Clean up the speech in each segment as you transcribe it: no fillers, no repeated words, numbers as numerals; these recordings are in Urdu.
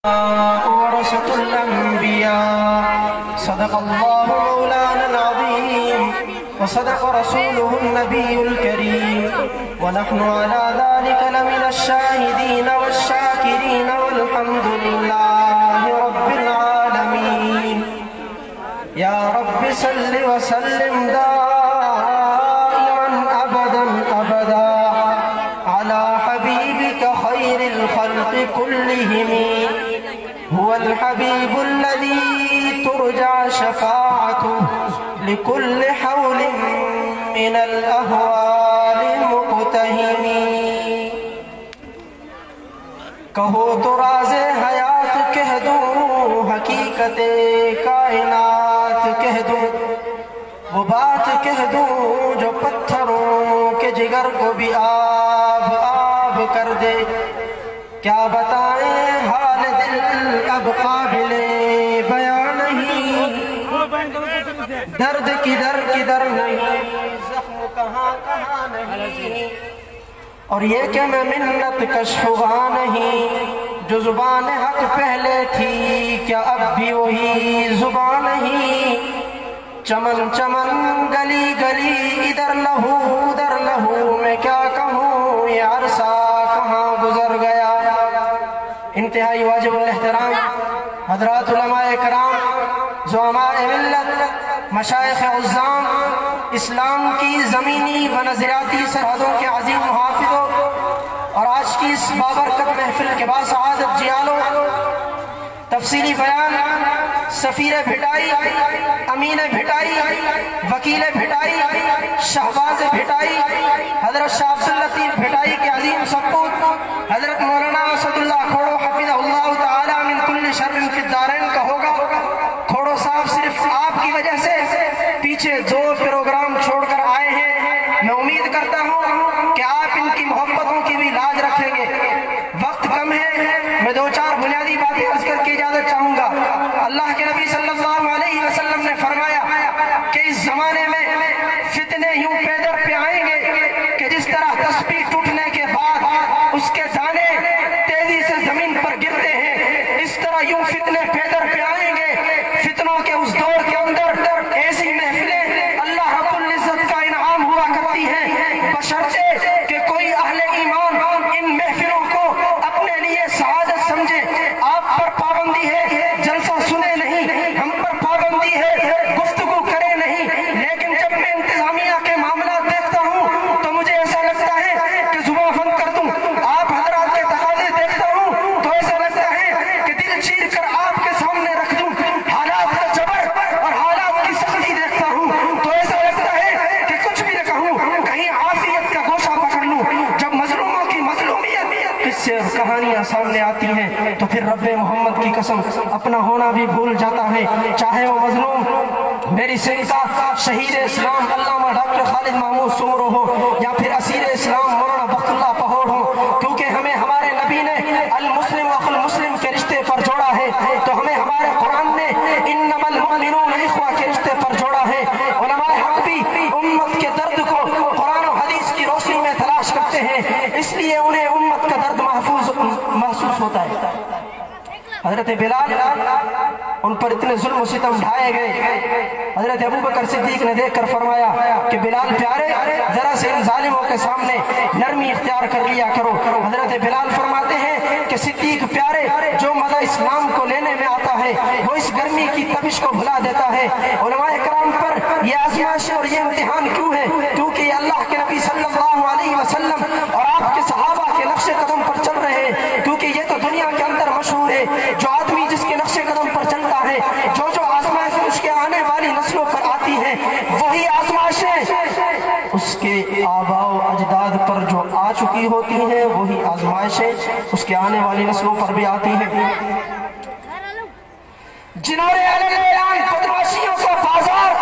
ورثة الأنبياء صدق الله مولانا العظيم وصدق رسوله النبي الكريم ونحن على ذلك لمن الشاهدين والشاكرين والحمد لله رب العالمين يا رب صل وسلم دائما أبدا أبدا على حبيبك خير الخلق كلهم هو الحبيب الذي ترجع شفاعته لكل حول من الأهوال المقتهم کہو تو راز حیات کہہ دوں حقیقت کائنات کہہ دوں وہ بات کہہ دوں جو پتھروں کے جگر کو بھی آب آب کر دے کیا بتائیں حال دل اب قابل بیان نہیں درد کدھر نہیں زخم کہاں نہیں اور یہ کہ میں منت کشفا نہیں جو زبان حق پہلے تھی کیا اب بھی وہی زبان نہیں چمن چمن گلی گلی ادھر لہو میں کیا کہوں یہ عرصہ کہاں گزر گیا انتہائی واجب الاحترام حضرات علماء کرام زعماء ملت مشائخ عظام اسلام کی زمینی و نظریاتی سرحدوں کے عظیم محافظوں اور آج کی اس بابرکت محفل کے باسعادت جیالوں تفصیلی بیان سفیر بھٹائی امین بھٹائی وکیل بھٹائی شہباز بھٹائی حضرت شاہ عبداللطیف بھٹائی کے عظیم سپوت حضرت مولانا اسد اللہ کھوڑو حفظہ اللہ تعالی من کل شر فی الدارین کا ہوگا کھوڑو صاحب صرف آپ کی وجہ سے پیچھے 2 پروگرام چھوڑ کر آئے ہیں میں امید کرتا ہوں کہ آپ ان کی محبتوں کی بھی لاج رکھیں گے وقت کم ہے میں 2-4 بنیادی باتیں عرض کر کے اجازت چاہوں گا اللہ کے نبی صلی اللہ علیہ وسلم نے فرمایا کہ اس زمانے میں فتنے یوں پیدر پہ آئیں گے کہ جس طرح تسبیح ٹوٹنے کے بعد اس کے دانے تیزی سے زمین پر گرتے ہیں اس طرح یوں فتنے پیدر پہ آئیں گے فتنوں کے اس دور کے اندر ایسی محفلیں اللہ رب العزت کا انعام ہوا کرتی ہیں بشرطے کہ کوئی اہل ایمان ان محفلوں کو اپنے لیے سعادت سمجھے آپ پر پابندی ہے جلسہ سنے نہیں ہم پر پابندی ہے گفتگو کرے نہیں لیکن جب میں انتظامیہ کے معاملات دیکھتا ہوں تو مجھے ایسا لگتا ہے کہ زبان بند کر دوں آپ حضرات کے تقاضے دیکھتا ہوں تو ایسا لگتا ہے کہ دل چیر کر آپ کے سامنے رکھ دوں حالات کا جبر اور حالات کی سختی دیکھتا ہوں تو ایسا لگتا ہے کہ کچھ بھی نہ کہوں کہیں عافیت کا گوشہ پکڑ لوں جب مظلوموں کی مظلومیت قصے اور کہانیاں سامنے آتی ہیں تو پھر رب محمد کی قسم اپنا ہونا بھی بھول جاتا ہے چاہے وہ مظلوم میری سنتا شہید اسلام علامہ ڈاکٹر خالد محمود سمرو ہو یا پھر اسیر اسلام مولانا بخت اللہ پہوڑ ہو کیونکہ ہمیں ہمارے نبی نے المسلم واخو المسلم کے رشتے پر جوڑا ہے تو ہمیں ہمارے قرآن نے انما المؤمنون اخوہ کے رشتے پر جوڑا ہے علماء حق بھی امت کے درد کو قرآن و حدیث کی روشنی میں تلاش کرتے ہیں اس لیے انہیں امت کا درد محسوس ہوتا ہے حضرت بلال ان پر اتنے ظلم و ستم ڈھائے گئے حضرت ابوبکر صدیق نے دیکھ کر فرمایا کہ بلال پیارے ذرا سے ان ظالموں کے سامنے نرمی اختیار کر لیا کرو حضرت بلال فرماتے ہیں کہ صدیق پیارے جو مزہ اسلام کو لینے میں آتا ہے وہ اس گرمی کی تپش کو بھلا دیتا ہے علماء کرام پر یہ آزمائش اور یہ امتحان کیوں ہے کیونکہ یہ اللہ کے نبی صلی اللہ علیہ وسلم اور آپ کے صحابہ کے نقش قدم پر چل رہے ہیں کیونکہ یہ تو دنیا کے اندر مشہور ہے جو آدمی جس کے نقش قدم پر چلتا ہے جو آزمائش اس کے آنے والی نسلوں پر آتی ہے وہی آزمائشیں اس کے آباء و اجداد پر جو آ چکی ہوتی ہیں وہی آزمائشیں اس کے آنے والی نسلوں پر بھی آتی ہیں جنہوں نے بدماشیوں کا بازار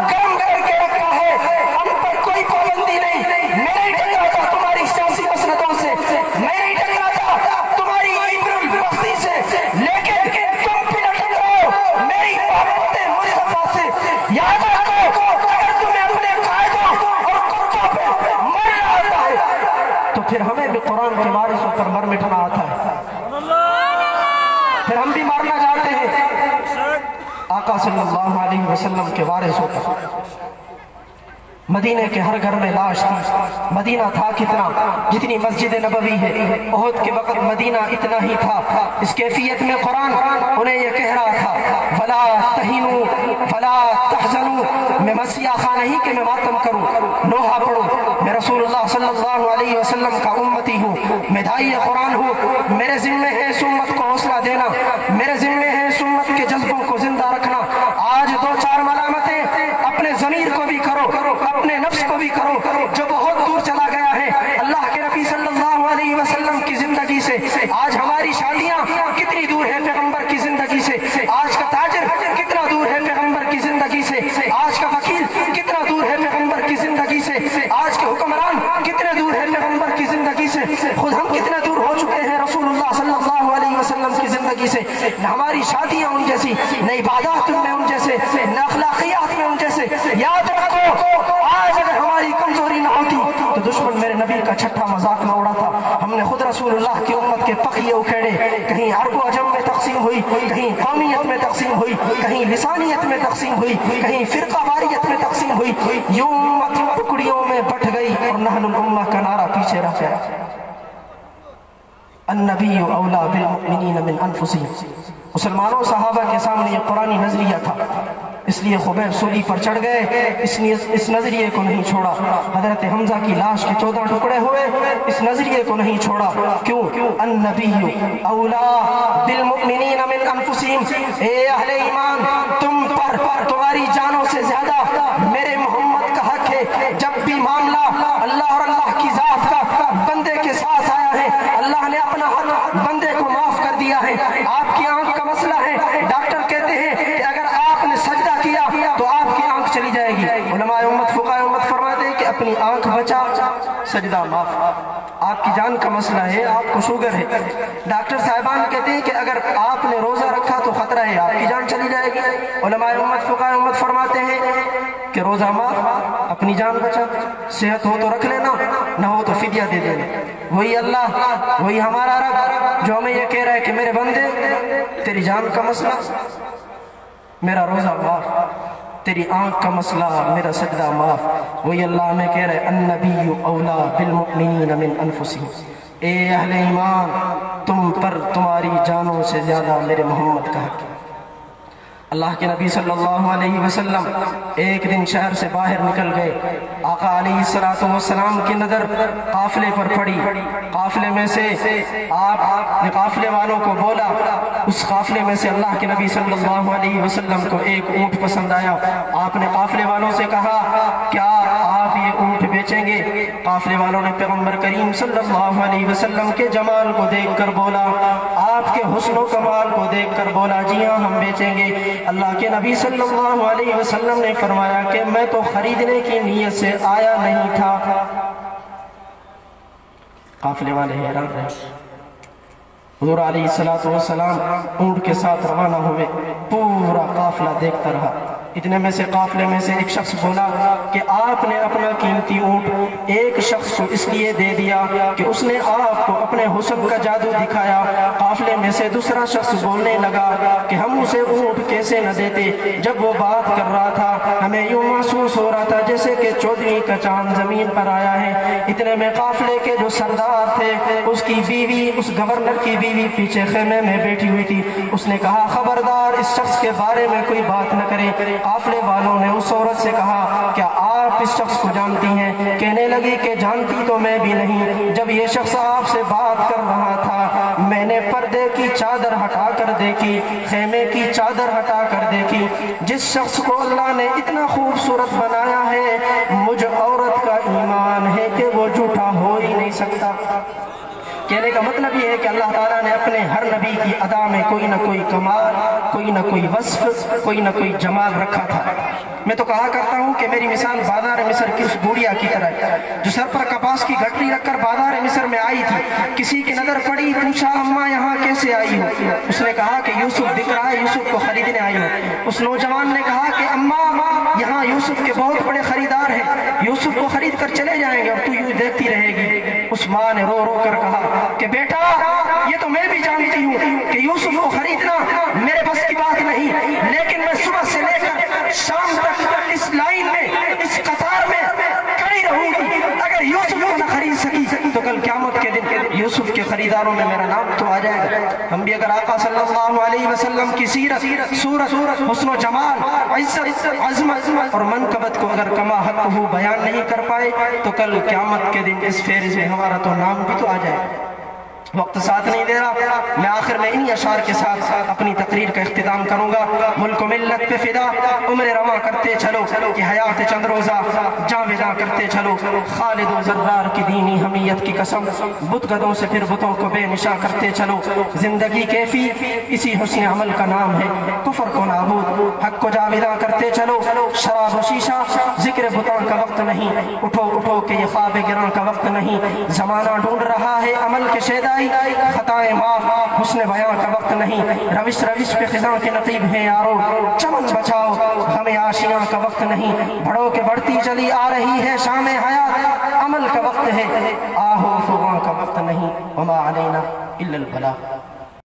گرم کر کے رکھا ہے ہم پر کوئی پابندی نہیں میں نہیں ٹکراتا تمہاری سیاسی مسلطوں سے میں نہیں ٹکراتا تمہاری ابرم بختی سے لیکن تم بھی نہ ٹکراؤ میری محبت مصطفیٰ سے یاد رکھو اگر تمہیں اپنے قائدوں اور کتوں پہ مرنا آتا ہے تو پھر ہمیں بھی قرآن کے وارثوں پر مر مٹنا آتا ہے پھر ہم بھی مارنا چاہتے ہیں۔ آقا صلی اللہ علیہ وسلم کے وارث ہوتا، مدینہ کے ہر گھر میں لاش تھی۔ مدینہ تھا کتنا، جتنی مسجد نبوی ہے، احد کے وقت مدینہ اتنا ہی تھا۔ اس کیفیت میں قرآن انہیں یہ کہہ رہا تھا فلا تہینوا فلا تحزنوا، میں مسیح خواہ نہیں کہ میں ماتم کروں، نوحہ پڑھوں، میں رسول اللہ صلی اللہ علیہ وسلم کا امتی ہوں، میں داعی قرآن ہوں، میرے ذمہ ہے اس امت کو حوصلہ دینا، میرے ذمہ ہے اس امت کے جذبوں کو زندہ رکھنا۔ آج دو چار ملامتیں اپنے ضمیر کو بھی کرو، اپنے نفس کو بھی کرو جو بہت دور چلا گیا ہے اللہ کے نبی صلی اللہ علیہ وسلم کی زندگی سے۔ آج ہماری شادیاں کتنی دور ہے پیغمبر کی زندگی سے، آج کا تاجر کتنا دور ہے پیغمبر کی زندگی سے، آج کا وکیل کتنا دور ہے پیغمبر کی زندگی سے، آج کے حکمران کتنے دور ہے پیغمبر کی زندگی سے، خود ہم کتنے دور ہو چکے ہیں رسول اللہ صلی اللہ علیہ وسلم کی زندگی سے۔ نہ ہماری شادیاں ان جیسی، نہ عبادات میں ان جیسے، نہ اخلاقیات میں ان جیسے۔ یاد رکھو آج اگر ہماری کمزوری نہ ہوتی تو دشمن میرے نبی کا چھٹا مذاق نہ اڑاتا۔ ہم نے خود رسول اللہ کی امت کے پخیے اکھیڑے، کہیں عرب و عجم میں تقسیم ہوئی، کہیں قومیت میں تقسیم ہوئی، کہیں لسانیت میں تقسیم ہوئی، کہیں فرقہ واریت میں تقسیم ہوئی، یوں امت ٹکڑیوں میں بٹ گئی اور نحن الامہ کا نعرہ پیچھے رہ گیا۔ النبی اولا بالمؤمنین من انفسہم، مسلمانوں صحابہ کے سامنے یہ قرآنی نظریہ تھا، اس لیے خبیب سولی پر چڑھ گئے، اس نظریے کو نہیں چھوڑا۔ حضرت حمزہ کی لاش کے 14 ٹکڑے ہوئے، اس نظریے کو نہیں چھوڑا۔ کیوں؟ النبی اولا بالمؤمنین من انفسہم، اے اہل ایمان تم پر تمہاری جانوں سے زیادہ میرے محمد کا حق ہے۔ جب بھی معاملہ اللہ اور اللہ کی ذات کا بندے کے ساتھ آیا ہے، اللہ نے اپنا حق بندے کو معاف کر دیا ہے۔ آپ کی آنکھ کا مسئلہ ہے، ڈاکٹر کہتے ہیں کہ اگر آپ نے سجدہ کیا تو آپ کی آنکھ چلی جائے گی۔ علماء امت فقہاء امت فرماتے ہیں کہ اپنی آنکھ بچا سجدہ معاف۔ آپ کی جان کا مسئلہ ہے، آپ کو شوگر ہے، ڈاکٹر صاحبان کہتے ہیں کہ اگر آپ نے روزہ رکھا تو خطرہ ہے آپ کی جان چلی جائے گی۔ علماء امت فقہاء امت فرماتے ہیں کہ روزہ معاف، اپنی جان بچا، صحت ہو تو رکھ لینا، نہ ہو تو فدیہ دے دینا۔ وہی اللہ، وہی ہمارا رب جو ہمیں یہ کہہ رہا ہے کہ میرے بندے تیری جان کا مسئلہ میرا روزہ معاف، تیری آنکھ کا مسئلہ میرا سجدہ معاف۔ وہی اللہ ہمیں کہہ رہا ہے النبی اولا بالمؤمنین من انفسہم، اے اہل ایمان تم پر تمہاری جانوں سے زیادہ میرے محمد کا حق ہے۔ اللہ کے نبی صلی اللہ علیہ وسلم ایک دن شہر سے باہر نکل گئے، آقا علیہ السلام کی نظر قافلے پر پڑی، قافلے میں سے آپ نے قافلے والوں کو بولا، اس قافلے میں سے اللہ کے نبی صلی اللہ علیہ وسلم کو ایک اونٹ پسند آیا۔ آپ نے قافلے والوں سے کہا کیا آپ یہ اونٹ بیچیں گے؟ قافلے والوں نے پیغمبر کریم صلی اللہ علیہ وسلم کے جمال کو دیکھ کر بولا، آپ کے حسن و کمال کو دیکھ کر بولا جی ہاں ہم بیچیں گے۔ اللہ کے نبی صلی اللہ علیہ وسلم نے فرمایا کہ میں تو خریدنے کی نیت سے آیا نہیں تھا۔ قافلے والے حیران رہے، حضور علیہ السلام اونٹ کے ساتھ روانہ ہوئے، پورا قافلہ دیکھتا رہا۔ اتنے میں سے قافلے میں سے ایک شخص بولا کہ آپ نے اپنا قیمتی اونٹ ایک شخص کو اس لیے دے دیا کہ اس نے آپ کو اپنے حسن کا جادو دکھایا۔ قافلے میں سے دوسرا شخص بولنے لگا کہ ہم اسے اونٹ کیسے نہ دیتے، جب وہ بات کر رہا تھا ہمیں یوں محسوس ہو رہا تھا جیسے کہ 14ویں کا چاند زمین پر آیا ہے۔ اتنے میں قافلے کے جو سردار تھے اس کی بیوی، اس گورنر کی بیوی پیچھے خیمے میں بیٹھی ہوئی تھی، اس نے کہا خبردار اس شخص کے بارے میں کوئی بات نہ کرے۔ قافلے والوں نے اس عورت سے کہا کیا آپ اس شخص کو جانتی ہیں؟ کہنے لگی کہ جانتی تو میں بھی نہیں، جب یہ شخص آپ سے بات کر رہا تھا میں نے پردے کی چادر ہٹا کر دیکھی، خیمے کی چادر ہٹا کر دیکھی۔ جس شخص کو اللہ نے اتنا خوبصورت بنایا ہے مجھ عورت کا ایمان ہے کہ وہ جھوٹا ہو ہی نہیں سکتا۔ کہنے کا مطلب یہ ہے کہ اللہ تعالیٰ نے اپنے ہر نبی کی ادا میں کوئی نہ کوئی کمال، کوئی نہ کوئی وصف، کوئی نہ کوئی جمال رکھا تھا۔ میں تو کہا کرتا ہوں کہ میری مثال بازار مصر کی اس بوڑھیا کی طرح ہے جو سر پر کپاس کی گٹری رکھ کر بازار مصر میں آئی تھی۔ کسی کی نظر پڑی، پوچھا اماں یہاں کیسے آئی ہو؟ اس نے کہا کہ یوسف دکھ رہا ہے، یوسف کو خریدنے آئی ہو۔ اس نوجوان نے کہا کہ اماں یہاں یوسف کے بہت بڑے خریدار ہیں، یوسف کو خرید کر چلے جائیں گے اور تو یوں دیکھتی رہے گی۔ اس ماں نے رو رو کر کہا کہ بیٹا یہ تو میں بھی جانتی ہوں کہ یوسف کو خریدنا میرے بس کی بات نہیں، لیکن میں صبح سے لے کر شام تک اس لائن میں، اس قطار میں کھڑی رہوں گی، اگر یوسف کو نہ خرید سکی تو کل قیامت کے دن یوسف کے خریداروں میں میرا نام تو آ جائے گا۔ ہم بھی اگر آقا صلی اللہ علیہ وسلم کی سیرت، صورت، حسن و جمال، عزت، عظمت اور منقبت کو اگر کما حق ہو بیان نہیں کر پائے تو کل قیامت کے دن اس فہرست میں ہمارا تو نام بھی تو آ جائے گا۔ وقت ساتھ نہیں دے رہا، میں آخر میں انہی اشعار کے ساتھ اپنی تقریر کا اختتام کروں گا۔ ملک و ملت پہ فدا عمر رواں کرتے چلو، کہ حیات چند روزہ جاویداں کرتے چلو، خالد و زرار کی دینی حمیت کی قسم، بت گدوں سے پھر بتوں کو بے نشاں کرتے چلو۔ زندگی کیفی اسی حسن عمل کا نام ہے، کفر کو نابود حق کو جاویداں کرتے چلو۔ شراب و شیشہ ذکر بتاں کا وقت نہیں، اٹھو اٹھو کہ یہ خواب گراں کا وقت نہیں۔ زمانہ ڈھونڈ رہا ہے عمل کے شیدائی، خطائیں معاف حسن بیاں کا وقت نہیں۔ روش روش پہ خزاں کے نقیب ہیں یارو، چمن بچاؤ غم عاشیاں کا وقت نہیں۔ بڑھو کہ بڑھتی چلی آ رہی ہے شام حیات، عمل کا وقت ہے آہو فغاں کا وقت نہیں۔ وما علینا الا البلاغ۔